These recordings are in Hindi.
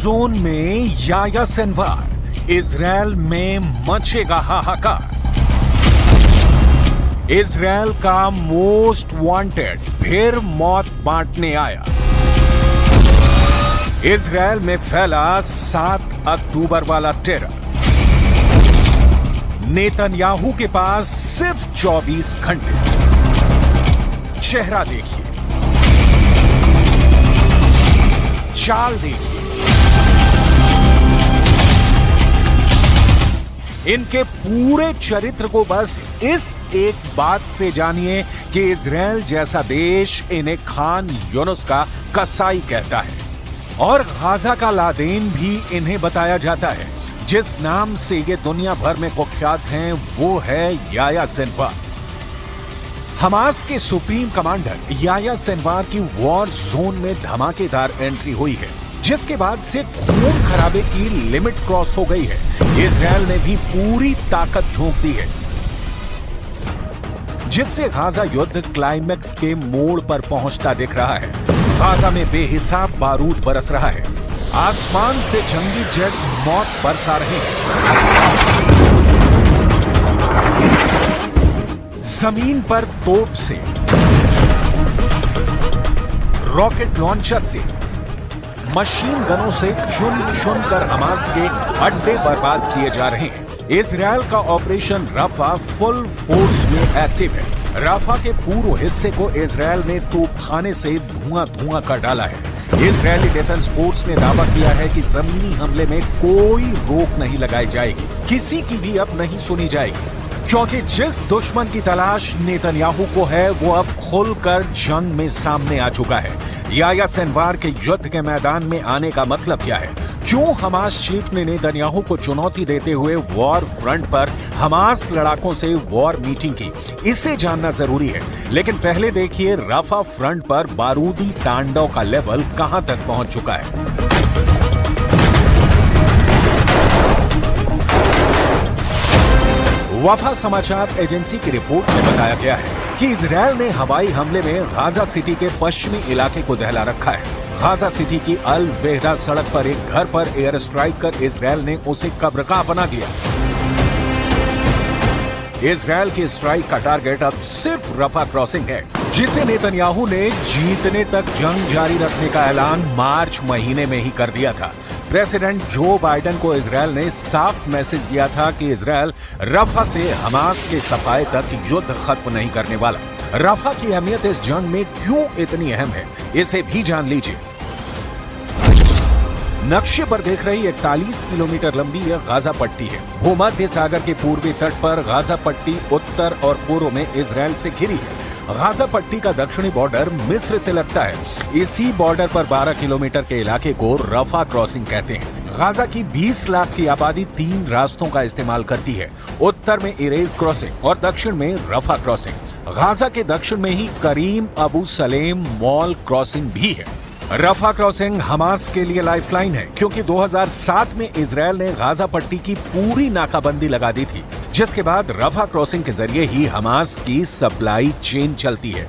जोन में याह्या सिनवार, इजराइल में मचेगा हाहाकार। इजराइल का मोस्ट वांटेड फिर मौत बांटने आया। इजराइल में फैला 7 अक्टूबर वाला टेरर। नेतन्याहू के पास सिर्फ 24 घंटे। चेहरा देखिए, चाल देखिए, इनके पूरे चरित्र को बस इस एक बात से जानिए कि इजराइल जैसा देश इन्हें खान यूनुस का कसाई कहता है और गाजा का लादेन भी इन्हें बताया जाता है। जिस नाम से ये दुनिया भर में कुख्यात हैं वो है याह्या सिनवार। हमास के सुप्रीम कमांडर याह्या सिनवार की वॉर जोन में धमाकेदार एंट्री हुई है, जिसके बाद से खून खराबे की लिमिट क्रॉस हो गई है। इजराइल ने भी पूरी ताकत झोंक दी है, जिससे गाजा युद्ध क्लाइमैक्स के मोड़ पर पहुंचता दिख रहा है। गाजा में बेहिसाब बारूद बरस रहा है। आसमान से जंगी जेट मौत बरसा रहे हैं। जमीन पर तोप से, रॉकेट लॉन्चर से, मशीन गनों से चुन चुन कर हमास के अड्डे बर्बाद किए जा रहे हैं। इजराइल का ऑपरेशन रफा फुल फोर्स में एक्टिव है। रफा के पूर्व हिस्से को इजराइल ने तोपखाने से धुआं धुआं कर डाला है। इजरायली डिफेंस फोर्स ने दावा किया है कि जमीनी हमले में कोई रोक नहीं लगाई जाएगी, किसी की भी अब नहीं सुनी जाएगी, क्योंकि जिस दुश्मन की तलाश नेतन्याहू को है वो अब खुलकर जंग में सामने आ चुका है। याह्या सिनवार के युद्ध के मैदान में आने का मतलब क्या है? क्यों हमास चीफ ने नेतन्याहू को चुनौती देते हुए वॉर फ्रंट पर हमास लड़ाकों से वॉर मीटिंग की? इसे जानना जरूरी है, लेकिन पहले देखिए रफा फ्रंट पर बारूदी तांडव का लेवल कहां तक पहुंच चुका है। वफा समाचार एजेंसी की रिपोर्ट में बताया गया है कि इजराइल ने हवाई हमले में गाजा सिटी के पश्चिमी इलाके को दहला रखा है। गाजा सिटी की अल वेहदा सड़क पर एक घर पर एयर स्ट्राइक कर इजराइल ने उसे कब्रगाह बना दिया। इजराइल की स्ट्राइक का टारगेट अब सिर्फ रफा क्रॉसिंग है, जिसे नेतन्याहू ने जीतने तक जंग जारी रखने का ऐलान मार्च महीने में ही कर दिया था। प्रेसिडेंट जो बाइडेन को इजराइल ने साफ मैसेज दिया था कि इजराइल रफा से हमास के सफाए तक युद्ध खत्म नहीं करने वाला। रफा की अहमियत इस जंग में क्यों इतनी अहम है, इसे भी जान लीजिए। नक्शे पर देख रही 41 किलोमीटर लंबी यह गाजा पट्टी है। भूमध्य सागर के पूर्वी तट पर गाजा पट्टी उत्तर और पूर्व में इजराइल से घिरी है। गाजा पट्टी का दक्षिणी बॉर्डर मिस्र से लगता है। इसी बॉर्डर पर 12 किलोमीटर के इलाके को रफा क्रॉसिंग कहते हैं। गाजा की 20 लाख की आबादी 3 रास्तों का इस्तेमाल करती है। उत्तर में इरेज क्रॉसिंग और दक्षिण में रफा क्रॉसिंग। गाजा के दक्षिण में ही करीम अबू सलेम मॉल क्रॉसिंग भी है। रफा क्रॉसिंग हमास के लिए लाइफलाइन है, क्योंकि 2007 में इजराइल ने गाजा पट्टी की पूरी नाकाबंदी लगा दी थी, जिसके बाद रफा क्रॉसिंग के जरिए ही हमास की सप्लाई चेन चलती है।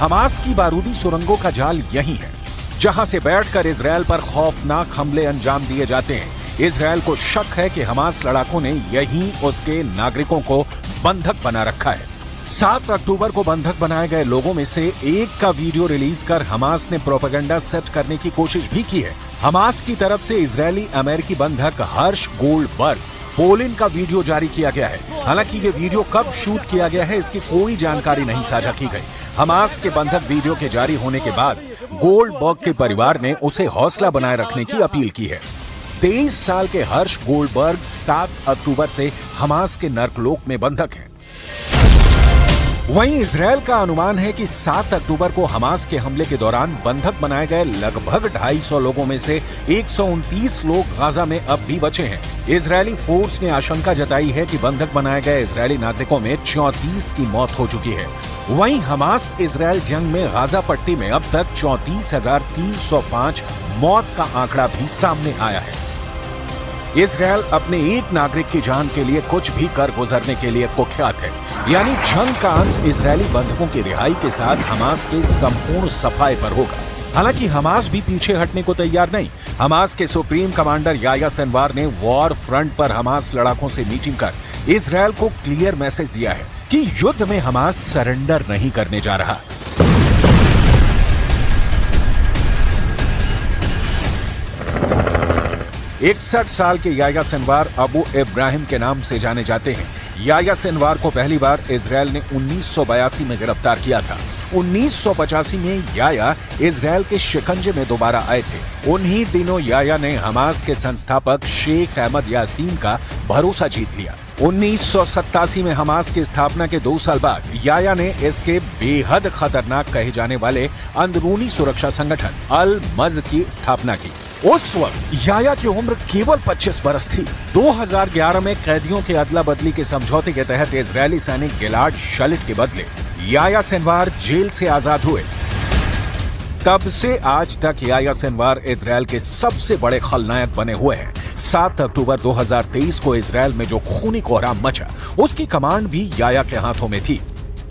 हमास की बारूदी सुरंगों का जाल यही है, जहां से बैठकर इजराइल पर खौफनाक हमले अंजाम दिए जाते हैं। इजराइल को शक है कि हमास लड़ाकों ने यहीं उसके नागरिकों को बंधक बना रखा है। 7 अक्टूबर को बंधक बनाए गए लोगों में से एक का वीडियो रिलीज कर हमास ने प्रोपेगेंडा सेट करने की कोशिश भी की है। हमास की तरफ से इजरायली अमेरिकी बंधक हर्ष गोल्डबर्ग पोलिन का वीडियो जारी किया गया है। हालांकि ये वीडियो कब शूट किया गया है इसकी कोई जानकारी नहीं साझा की गई। हमास के बंधक वीडियो के जारी होने के बाद गोल्डबर्ग के परिवार ने उसे हौसला बनाए रखने की अपील की है। 23 साल के हर्ष गोल्डबर्ग 7 अक्टूबर से हमास के नर्कलोक में बंधक हैं। वहीं इजराइल का अनुमान है कि 7 अक्टूबर को हमास के हमले के दौरान बंधक बनाए गए लगभग 250 लोगों में से 129 लोग गाजा में अब भी बचे हैं। इजरायली फोर्स ने आशंका जताई है कि बंधक बनाए गए इजरायली नागरिकों में 34 की मौत हो चुकी है। वहीं हमास इजराइल जंग में गाजा पट्टी में अब तक 34,305 मौत का आंकड़ा भी सामने आया है। इजराइल अपने एक नागरिक की जान के लिए कुछ भी कर गुजरने के लिए कुख्यात है। यानी जंग का अंत इजरायली बंधकों की रिहाई के साथ हमास के संपूर्ण सफाए पर होगा। हालांकि हमास भी पीछे हटने को तैयार नहीं। हमास के सुप्रीम कमांडर याह्या सिनवार ने वॉर फ्रंट पर हमास लड़ाकों से मीटिंग कर इजरायल को क्लियर मैसेज दिया है कि युद्ध में हमास सरेंडर नहीं करने जा रहा। इकसठ साल के याह्या सिनवार अबू इब्राहिम के नाम से जाने जाते हैं। याह्या सिनवार को पहली बार इजरायल ने 1982 में गिरफ्तार किया था। 1985 में याह्या इजरायल के शिकंजे में दोबारा आए थे। उन्हीं दिनों याह्या ने हमास के संस्थापक शेख अहमद यासीन का भरोसा जीत लिया। 1987 में हमास की स्थापना के 2 साल बाद याह्या ने इसके बेहद खतरनाक कहे जाने वाले अंदरूनी सुरक्षा संगठन अल मज़ की स्थापना की। उस वक्त याह्या की उम्र केवल 25 बरस थी। 2011 में कैदियों के अदला बदली के समझौते के तहत इजरायली सैनिक गिलाड शलिट के बदले याह्या सिनवार जेल से आजाद हुए। तब से आज तक याह्या सिनवार इजरायल के सबसे बड़े खलनायक बने हुए हैं। 7 अक्टूबर 2023 को इजरायल में जो खूनी कोहराम मचा, उसकी कमांड भी याह्या के हाथों में थी।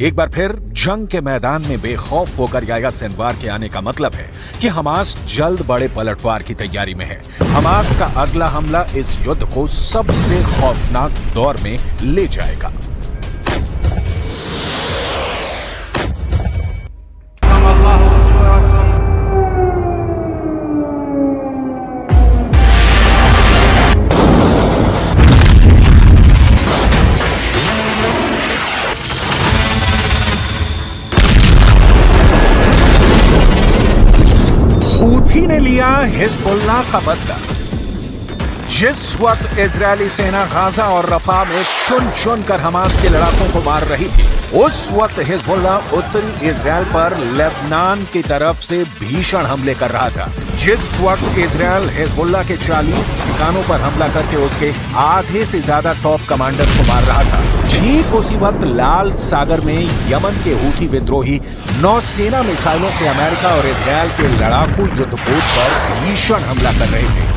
एक बार फिर जंग के मैदान में बेखौफ होकर याह्या सिनवार के आने का मतलब है कि हमास जल्द बड़े पलटवार की तैयारी में है। हमास का अगला हमला इस युद्ध को सबसे खौफनाक दौर में ले जाएगा। हूथी ने लिया हिजबुल्लाह का बदला। जिस वक्त इजरायली सेना गाजा और रफा में चुन चुन कर हमास के लड़ाकों को मार रही थी, उस वक्त हिजबुल्लाह उत्तरी इजरायल पर लेबनान की तरफ से भीषण हमले कर रहा था। जिस वक्त इजरायल हिजबुल्लाह के 40 ठिकानों पर हमला करके उसके आधे से ज्यादा टॉप कमांडर्स को मार रहा था, ठीक उसी वक्त लाल सागर में यमन के हूथी विद्रोही नौसेना मिसाइलों से अमेरिका और इजरायल के लड़ाकू युद्धपोत पर भीषण हमला कर रहे थे।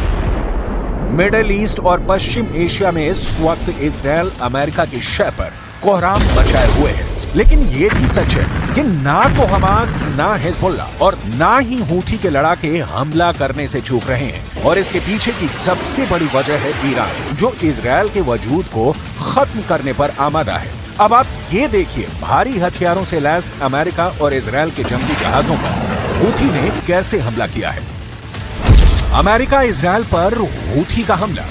मिडिल ईस्ट और पश्चिम एशिया में इस वक्त इजरायल अमेरिका की शह पर कोहराम मचाए हुए है। लेकिन ये भी सच है कि ना तो हमास, ना हिजबुल्लाह और ना ही हूथी के लड़ाके हमला करने से चूक रहे हैं। और इसके पीछे की सबसे बड़ी वजह है ईरान, जो इजरायल के वजूद को खत्म करने पर आमादा है। अब आप ये देखिए, भारी हथियारों से लैस अमेरिका और इजरायल के जंगी जहाजों पर हूथी ने कैसे हमला किया है। अमेरिका इजरायल पर हूथी का हमला।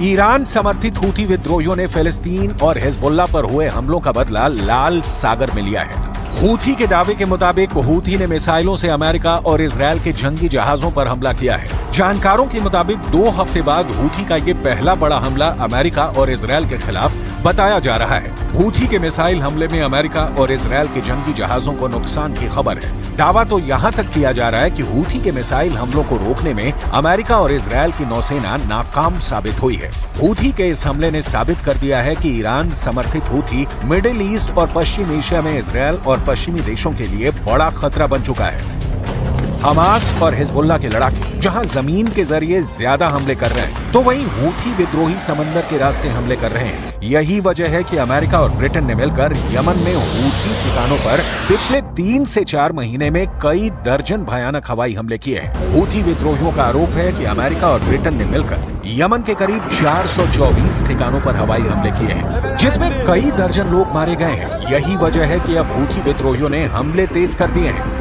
ईरान समर्थित हूथी विद्रोहियों ने फिलिस्तीन और हिजबुल्लाह पर हुए हमलों का बदला लाल सागर में लिया है। हूथी के दावे के मुताबिक हूथी ने मिसाइलों से अमेरिका और इजरायल के जंगी जहाजों पर हमला किया है। जानकारों के मुताबिक 2 हफ्ते बाद हूथी का ये पहला बड़ा हमला अमेरिका और इजरायल के खिलाफ बताया जा रहा है। हूथी के मिसाइल हमले में अमेरिका और इजरायल के जंगी जहाजों को नुकसान की खबर है। दावा तो यहाँ तक किया जा रहा है कि हूथी के मिसाइल हमलों को रोकने में अमेरिका और इजरायल की नौसेना नाकाम साबित हुई है। हूथी के इस हमले ने साबित कर दिया है कि ईरान समर्थित हूथी मिडिल ईस्ट और पश्चिम एशिया में इजरायल और पश्चिमी देशों के लिए बड़ा खतरा बन चुका है। हमास और हिजबुल्लाह के लड़ाके जहां जमीन के जरिए ज्यादा हमले कर रहे हैं, तो वहीं हूथी विद्रोही समंदर के रास्ते हमले कर रहे हैं। यही वजह है कि अमेरिका और ब्रिटेन ने मिलकर यमन में हूथी ठिकानों पर पिछले 3 से 4 महीने में कई दर्जन भयानक हवाई हमले किए हैं। हूथी विद्रोहियों का आरोप है कि अमेरिका और ब्रिटेन ने मिलकर यमन के करीब 424 ठिकानों पर हवाई हमले किए हैं, जिसमें कई दर्जन लोग मारे गए हैं। यही वजह है कि अब हूथी विद्रोहियों ने हमले तेज कर दिए हैं।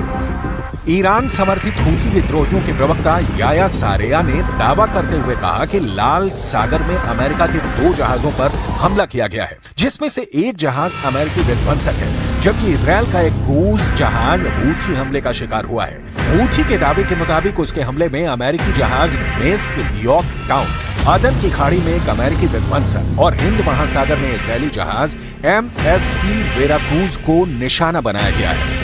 ईरान समर्थित हूथी विद्रोहियों के प्रवक्ता याह्या सारेया ने दावा करते हुए कहा कि लाल सागर में अमेरिका के 2 जहाजों पर हमला किया गया है, जिसमें से एक जहाज अमेरिकी विध्वंसक है, जबकि इजरायल का एक क्रूज जहाज हूथी हमले का शिकार हुआ है। हूथी के दावे के मुताबिक उसके हमले में अमेरिकी जहाज मेस्क यॉर्क टाउन, अदन की खाड़ी में एक अमेरिकी विध्वंसक और हिंद महासागर में इजरायली जहाज MSC वेराक्रूज को निशाना बनाया गया है।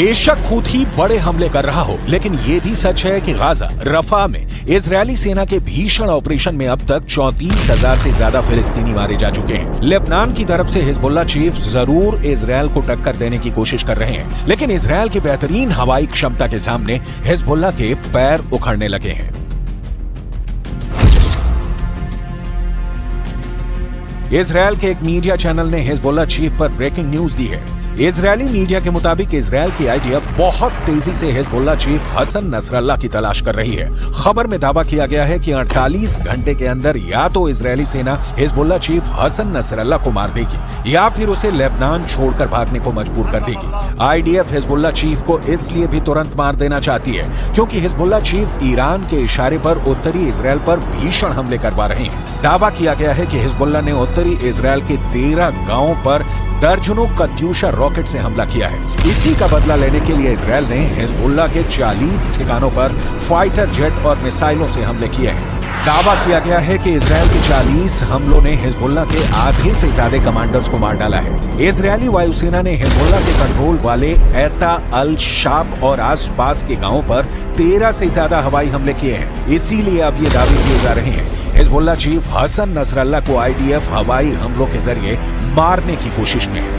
बेशक हूथी बड़े हमले कर रहा हो, लेकिन ये भी सच है कि गाजा रफा में इजरायली सेना के भीषण ऑपरेशन में अब तक 34,000 से ज्यादा फिलिस्तीनी मारे जा चुके हैं। लेबनान की तरफ से हिजबुल्लाह चीफ जरूर इजरायल को टक्कर देने की कोशिश कर रहे हैं, लेकिन इजरायल की बेहतरीन हवाई क्षमता के सामने हिजबुल्लाह के पैर उखड़ने लगे हैं। इजरायल के एक मीडिया चैनल ने हिजबुल्लाह चीफ पर ब्रेकिंग न्यूज दी है। इजरायली मीडिया के मुताबिक इजरायल की आईडीएफ बहुत तेजी से हिजबुल्लाह चीफ हसन नसरल्लाह की तलाश कर रही है। खबर में दावा किया गया है कि 48 घंटे के अंदर या तो इजरायली सेना हिजबुल्लाह चीफ हसन नसरल्लाह को मार देगी या फिर उसे लेबनान छोड़कर भागने को मजबूर कर देगी। आईडीएफ हिजबुल्लाह चीफ को इसलिए भी तुरंत मार देना चाहती है क्योंकि हिजबुल्लाह चीफ ईरान के इशारे पर उत्तरी इजरायल पर भीषण हमले करवा रहे हैं। दावा किया गया है कि हिजबुल्लाह ने उत्तरी इजरायल के 13 गांवों पर दर्जनों कत्यूशा रॉकेट से हमला किया है। इसी का बदला लेने के लिए इजरायल ने हिजबुल्लाह के 40 ठिकानों पर फाइटर जेट और मिसाइलों से हमले किए हैं। दावा किया गया है कि इजरायल के 40 हमलों ने हिजबुल्लाह के आधे से ज्यादा कमांडर्स को मार डाला है। इजरायली वायुसेना ने हिजबुल्लाह के कंट्रोल वाले एता अल शाब और आसपास के गांवों पर 13 से ज्यादा हवाई हमले किए हैं। इसीलिए अब ये दावे किए जा रहे हैं हिजबुल्लाह चीफ हसन नसरल्लाह को आईडीएफ हवाई हमलों के जरिए मारने की कोशिश में है।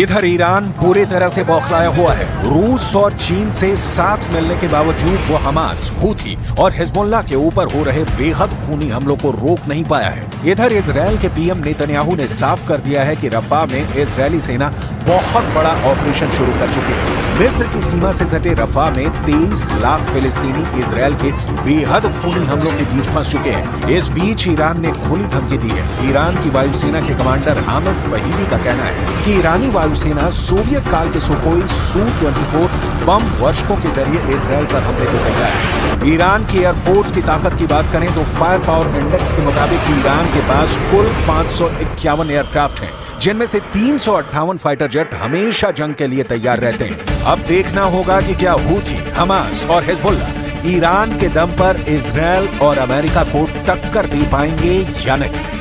इधर ईरान पूरी तरह से बौखलाया हुआ है। रूस और चीन से साथ मिलने के बावजूद वो हमास, हूथी और हिजबुल्लाह के ऊपर हो रहे बेहद खूनी हमलों को रोक नहीं पाया है। इधर इजरायल के पीएम नेतन्याहू ने साफ कर दिया है कि रफा में इजरायली सेना बहुत बड़ा ऑपरेशन शुरू कर चुकी है। मिस्र की सीमा से सटे रफा में 23 लाख फिलिस्तीनी इजरायल के बेहद खूनी हमलों के बीच फंस चुके हैं। इस बीच ईरान ने खुली धमकी दी है। ईरान की वायुसेना के कमांडर हामिद वहीदी का कहना है कि ईरानी वायुसेना सोवियत काल के सुखोई Su-24 बम वर्षकों के जरिए इजरायल पर हमले को तैयार है। ईरान की एयरफोर्स की ताकत की बात करें तो फायर पावर इंडेक्स के मुताबिक ईरान के पास कुल 551 एयरक्राफ्ट हैं, जिनमें से 358 फाइटर जेट हमेशा जंग के लिए तैयार रहते हैं। अब देखना होगा कि क्या हूथी, हमास और हिजबुल्लाह ईरान के दम पर इजरायल और अमेरिका को टक्कर दे पाएंगे या नहीं।